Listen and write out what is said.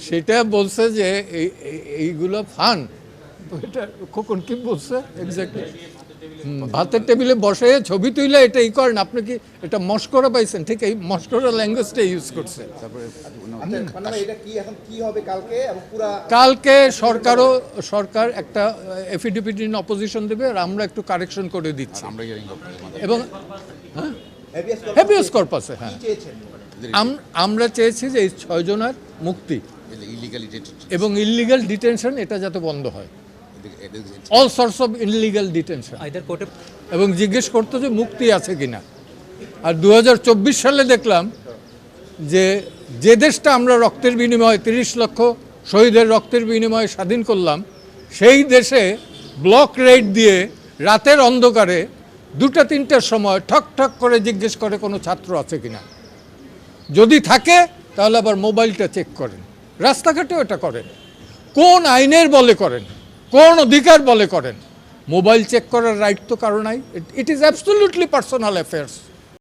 সেটা বলছে যে এইগুলো ফান। এটা খোকন কি বলছে এক্স্যাক্টলি? ভাতের টেবিলে বসে ছবি তুইলে এটা ই করেন, আপনি কি এটা মস্করা পাইছেন? ঠিক এই মস্করা ল্যাঙ্গুয়েজটা ইউজ করছে। কালকে সরকার একটা এফিডেভিট ইন অপোজিশন দেবে, আর আমরা একটু কারেকশন করে দিচ্ছি। এবং হ্যাভিয়াস কর্পাসে, হ্যাঁ, আমরা চেয়েছি যে এই 6 জনের মুক্তি এবং ইললিগাল ডিটেনশন এটা যাতে বন্ধ হয়, all sorts of illegal detention, এবং জিজ্ঞেস করতো যে মুক্তি আছে কিনা। আর 2024 সালে দেখলাম যে দেশটা আমরা রক্তের বিনিময়ে 30 লক্ষ শহীদের রক্তের বিনিময়ে স্বাধীন করলাম, সেই দেশে ব্লক রেড দিয়ে রাতের অন্ধকারে 2টা-3টার সময় ঠক ঠক করে জিজ্ঞেস করে কোনো ছাত্র আছে কিনা। যদি থাকে তাহলে আবার মোবাইলটা চেক করেন, রাস্তাঘাটেও এটা করেন। কোন আইনের বলে করেন, কোন অধিকার বলে করেন? মোবাইল চেক করার রাইট তো কারো নাই। It is absolutely personal affairs.